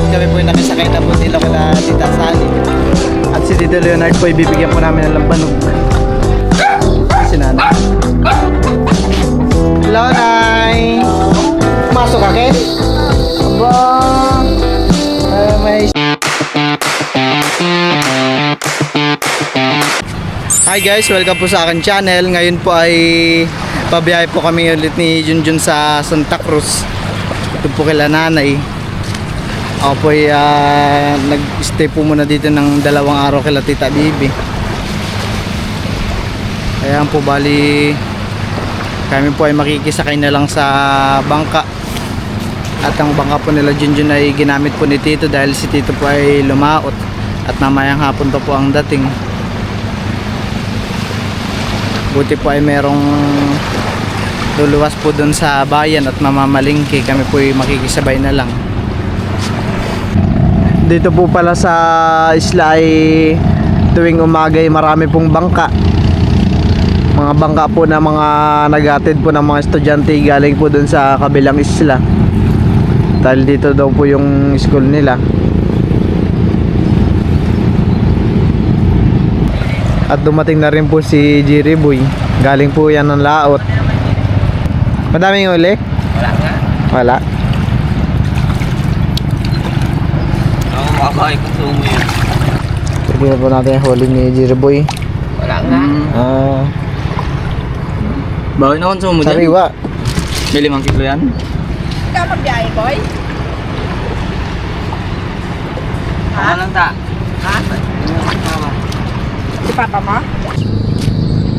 kami po yung nakisakay na po nila kala Tita Sally. At si Tito Leonard po ibibigyan po namin ng lambanog. Si Nanay. Hello, Nay! Pumasok ka, Ken? Aba! May... Hi guys, welcome po sa akin channel. Ngayon po ay pabiyahe po kami ulit ni Junjun sa Santa Cruz. Ito po kila Nanay. Ako po ay nag-stay po muna dito ng 2 araw kila Tita Bibi. Ayan po, bali kami po ay makikisakay na lang sa bangka. At ang bangka po nila Junjun ay ginamit po ni Tito dahil si Tito po ay lumaot. At mamayang hapon to po ang dating. Buti po ay merong luluwas po dun sa bayan at mamamalingki. Kami po ay makikisabay na lang. Dito po pala sa isla ay tuwing umaga ay marami pong bangka. Mga bangka po na mga naghatid po ng mga estudyante galing po dun sa kabilang isla. Dahil dito daw po yung school nila. At dumating na rin po si Jerry Boy. Galing po yan ng laot. Madaming uli? Wala nga. Wala. Ako makakain kung sumo yun. Tignan po natin yung huli ni Jerry Boy. Wala nga. Bawin na kung sumo dyan. Sariwa. May 5 kilo yan. Ikaw magbiyahe, boy? Ano lang ta? Ha? Si papa mo?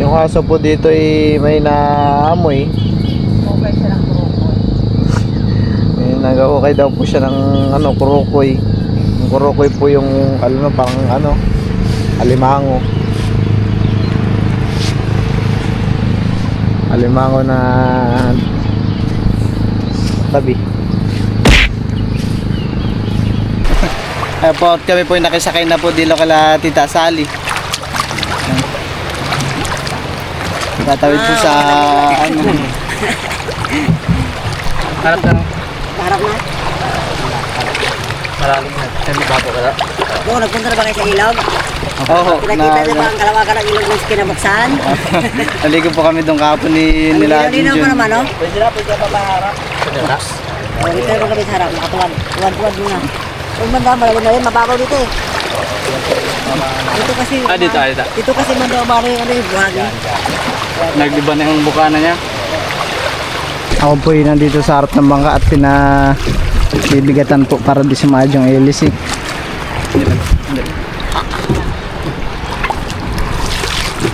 Yung aso po dito ay may naamoy. Okay siya ng kurukoy. May nag-okay daw po siya ng kurukoy. Yung kurukoy po yung parang alimango. Alimango na tabi. Po, at kami po yung nakisakay na po dito kala Tita Sally. Tatawid po sa Harap na. Harap na. Maraming na. Saan bago ka na? Oo, nagpunta na ba kayo sa ilog? Oo, Pinakita niyo ba ang kalawakan ng ilog ng kinabuksan? naligo po kami doon kahapon ni nila Lino mo Junjun. naman, no? Pwede ka pa paharap. Sa taas? Oo, dito naman kami sa harap. Nakatuwad. Tuwad muna. Huwag man dama, malabon na rin. Mababaw dito eh. Dito kasi... Dito. Dito kasi man daw yung buhagi. Nagliba na yung bukana niya. Ako po yung nandito sa harap ng bangka at pinabibigatan po para di sumadyo ang hélice.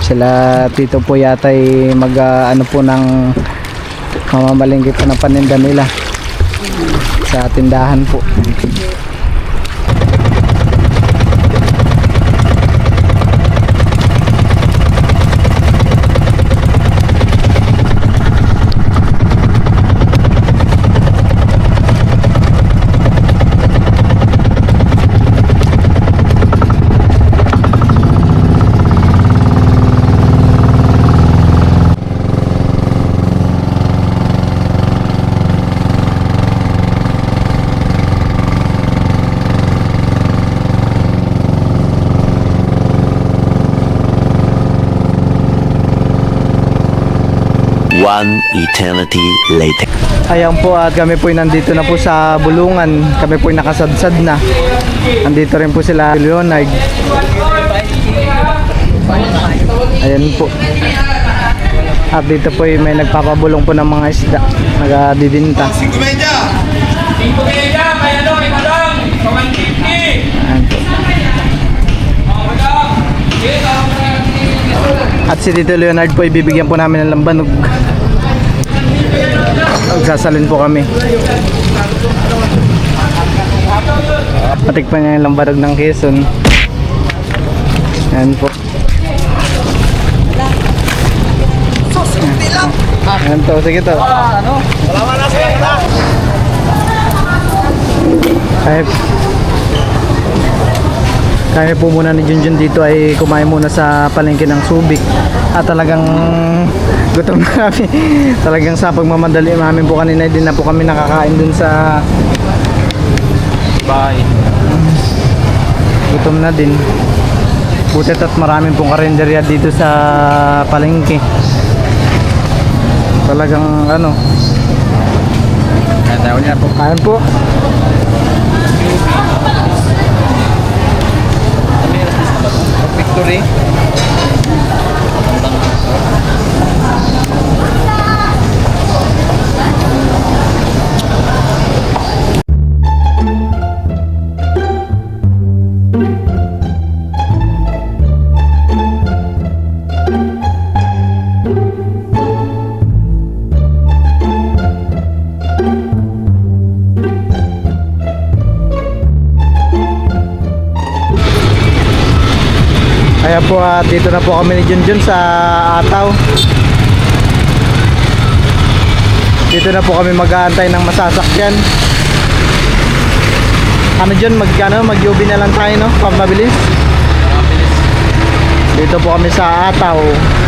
Sila Tito po yata ay ano po ng mamamalingki po ng paninda nila sa tindahan po. One eternity later. Ayan po, at kami po nandito na po sa Bulungan. Kami po nakasadsad na. Nandito rin po sila Leonard. Ayan po. At dito po may nagpapabulong po ng mga isda. Nagadidinta. Ayan po. At si Tito Leonard po ibibigyan po namin ng lambanog. Magsasalin po kami. Patikpan niya yung lambanog ng Quezon. Ayan po. Ayan to, sige to. Kaya po muna ni Junjun dito ay kumain muna sa palengke ng Subic. At talagang gutom na kami. Talagang sa pagmamadali namin po kanina, din na po kami nakakain dun sa bahay. Gutom na din. Butit at maraming pong karinderya dito sa palengke. Talagang ano. Kaya tayo niya po. Kain po. Victory. Kaya po dito na po kami ni Junjun sa Ataw. Dito na po kami mag-aantay ng masasakyan. Ano Jun, mag-UV na lang tayo, no? Pamabilis. Dito po kami sa Ataw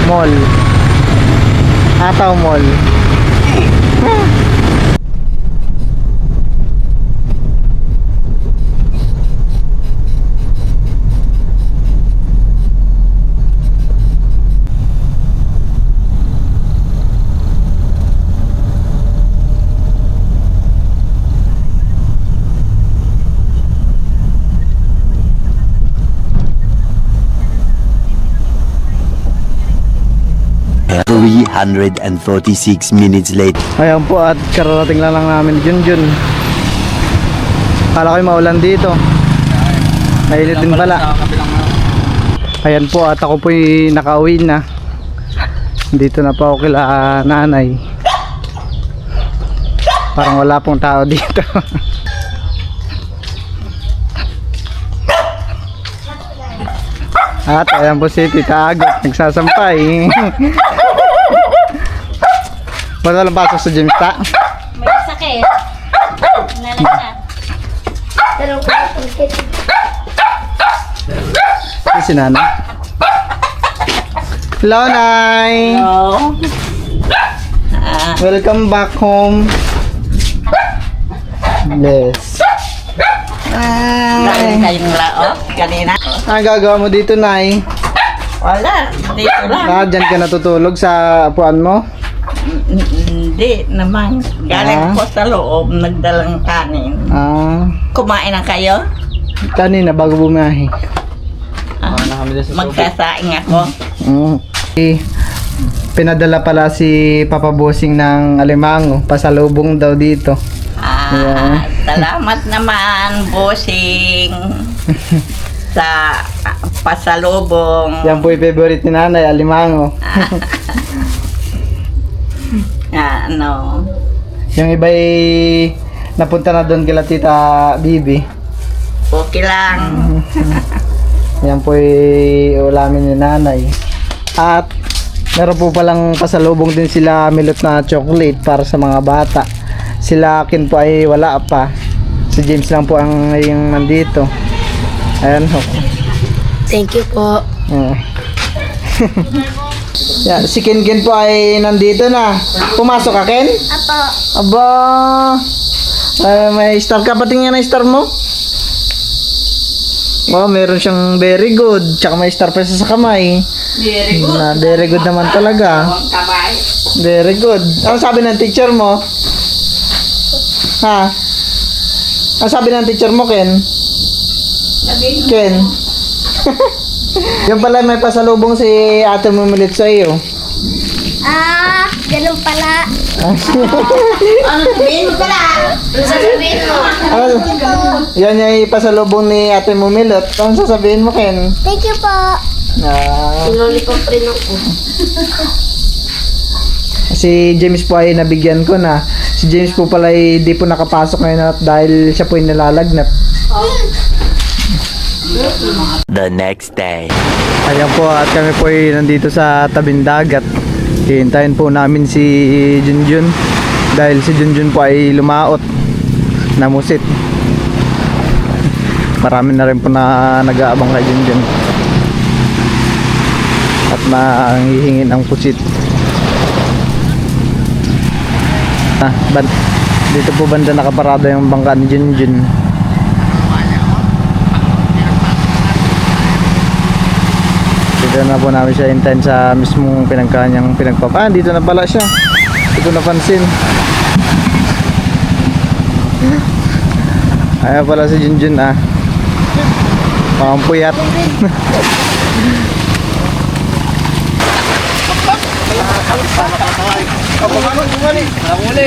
Mall. Ataw Mall. .346 minutes later. Ayan po at kararating lang namin Junjun. Kala ko maulan dito. Mainit din pala. Ayan po at ako po'y nakauwi na. Dito na pa ako kila nanay. Parang wala pong tao dito. At ayan po si Tita Agot nagsasampay. Ba't walang pasok sa gym ta? May sakit. Nalagnat. Pero kung Si Nana. Hello, Nay. hello. Welcome back home. Yes. Galing kayong laot kanina. Ang gagawa mo dito, Nay? Wala. Dito lang. Dyan ka natutulog sa upuan mo? Hindi naman. Galing po sa loob. Nagdalang kanin. Kumain na kayo? Kanina bago bumiyahe. Magsasaing ako. Pinadala pala si Papa Bossing ng alimango. Pasalubong daw dito. Yeah. Salamat naman, bossing. Sa pasalubong. Yan po yung favorite ni Nanay, alimango. Ano? Yung iba'y napunta na doon kila Tita Bibi. Okay lang. Yan po yung ulamin ni Nanay. At meron po palang pasalubong din sila milot na chocolate para sa mga bata. Sila akin po ay wala pa. Si James lang po ang yung nandito. Ayan ho. Thank you po. Yeah, si Ken po ay nandito na. Pumasok ka, Ken? Apo. Aba. May star ka. Patingin na star mo. Oh, meron siyang very good. Tsaka may star pa siya sa kamay. Very good. Very good naman talaga. Kamay. Very good. Ano sabi ng teacher mo? Ha? Ano sabi ng teacher mo, Ken? Ken? Yung pala may pasalubong si ate mo milit sa iyo. Ganun pala. Ano sabihin mo pala? Ano sasabihin mo? Ano? Yan yung pasalubong ni ate mo milot. Ano sasabihin mo, Ken? Thank you po. Lollipop rin ako. Si James po ay nabigyan ko na. Si James po pala ay di po nakapasok ngayon at dahil siya po ay nalalagnat. The next day. Ayan po at kami po ay nandito sa tabing dagat. Hihintayin po namin si Junjun dahil si Junjun po ay lumaot, namusit. Marami na rin po na nag-aabang kay Junjun at nanghihingi ng pusit. Dito po banda nakaparada yung bangka ni Junjun. Dito na po namin siya hintayin sa mismong pinagkanyang pinagpapaan. Dito na pala siya. Hindi ko napansin. Ayan pala si Junjun ah. Pakampuyat. Nakuli.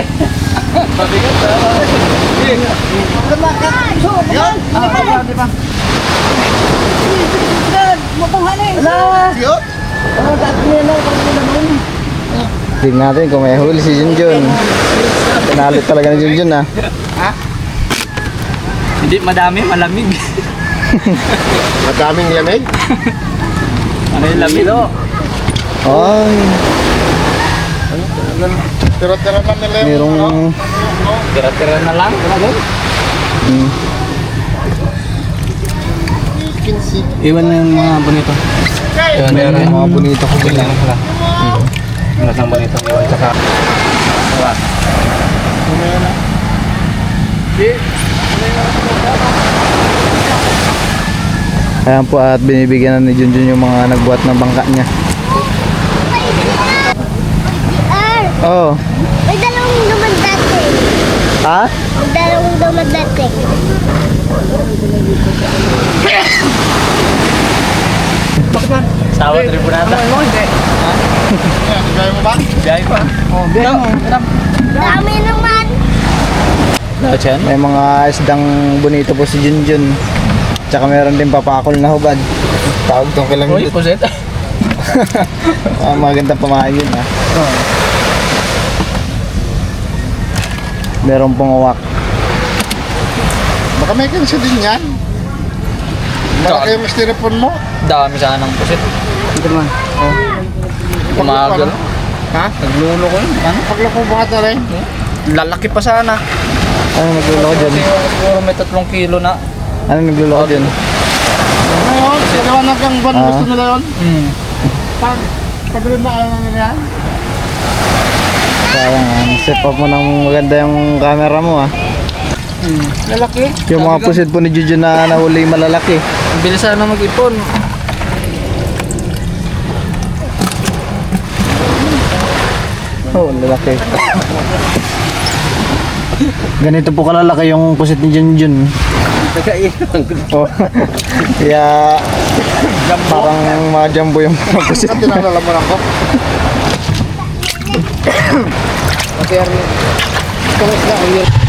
Tingnan natin kung may huli si Junjun. Pinalit talaga ni Junjun ah. Hindi madami, malamig. Madaming lamig. Ano yung lamig? Ay, Tira-tira man nila yung merong Tira-tira na lang. kinsi. Iwan na yung mga bonito. Iwan na meron mga bonito ko Iwan na sila. Iwan ng bonito. Iwan tsaka. Iwan. Ayan po at binibigyan na ni Junjun yung mga nagbuhat ng bangka niya. Oh, May dalawang naman dati. ha? May dalawang naman dati. Sawa tribunata. Gaya mo ba? Biyahe pa. Oh, biyahe mo. Dami naman. Dachan? May mga isdang bonito po si Junjun. Tsaka meron din papakol na hubad. Tawag tong kilang Uy, puset. magandang pamain yun ah. Meron pong uwak. Baka may kinsi din yan. Malaki yung styrofoam mo. Dami sana ng puset. Ito man. Kumagal. Ha? Naglulo ko yun. Ano? Paglako ba ka rin? Lalaki pa sana. Ano nagluloko dyan? Siguro may 3 kilo na. Ano nagluloko dyan? Ngayon, sinawanag ang ban Ah. gusto nila yun. Pagulod na ayaw na nila yan. Parang set up mo ng maganda yung camera mo ah. Lalaki. Yung mga pusit po ni Junjun na nahuli malalaki. Ang bilis sana mag-ipon. Oh, lalaki. Ganito po kalalaki yung pusit ni Junjun. Oh. Kaya parang mga jumbo yung mga pusit. Tinalala mo lang ko.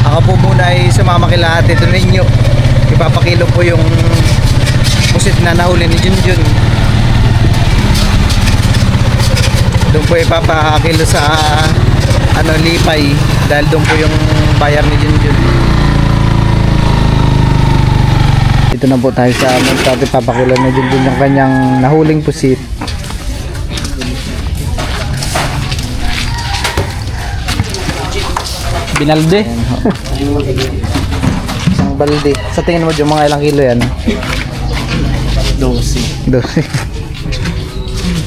Ako po muna ay sumama kila ate ninyo. Ipapakilo po yung pusit na nahuli ni Junjun. Doon po ipapakilo sa Lipay dahil doon po yung bayar ni Junjun. Dito na po tayo sa ipapakilo ni Junjun yung kanyang nahuling pusit. Binalde. Isang balde. Sa tingin mo yung mga ilang kilo yan? 12. 12.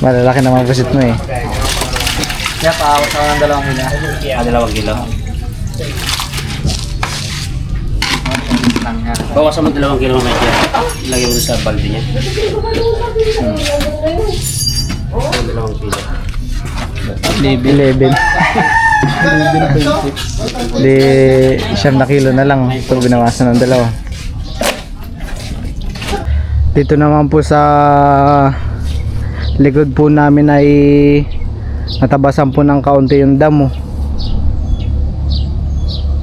Malalaki na mga pusit mo eh. Kaya paawas ako ng 2 kilo. 2 kilo. Bawasan mo 2 kilo medyo. Ilagay mo sa balde niya. 2 kilo. 11. Di 9 na kilo na lang. Ito binawasan ng 2. Dito naman po sa likod po namin ay natabasan po ng kaunti yung damo.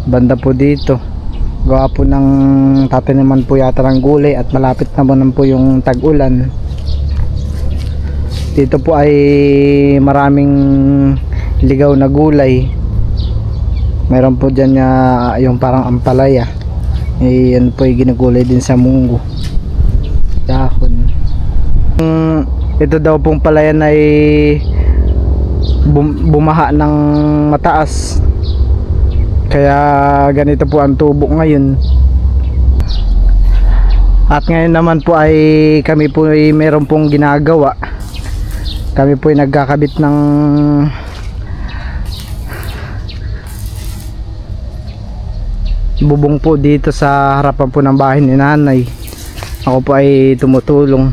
Banda po dito. Gawa po ng tataniman po yata ng gulay at malapit naman po yung tag-ulan. Dito po ay maraming ligaw na gulay. Meron po dyan yung parang ampalaya. Yan po ay ginagulay din sa munggo. Dahon. Ito daw pong palayan ay bumaha ng mataas. Kaya ganito po ang tubo ngayon. At ngayon naman po ay kami po ay meron pong ginagawa. Kami po ay nagkakabit ng bubong po dito sa harapan po ng bahay ni nanay. Ako po ay tumutulong.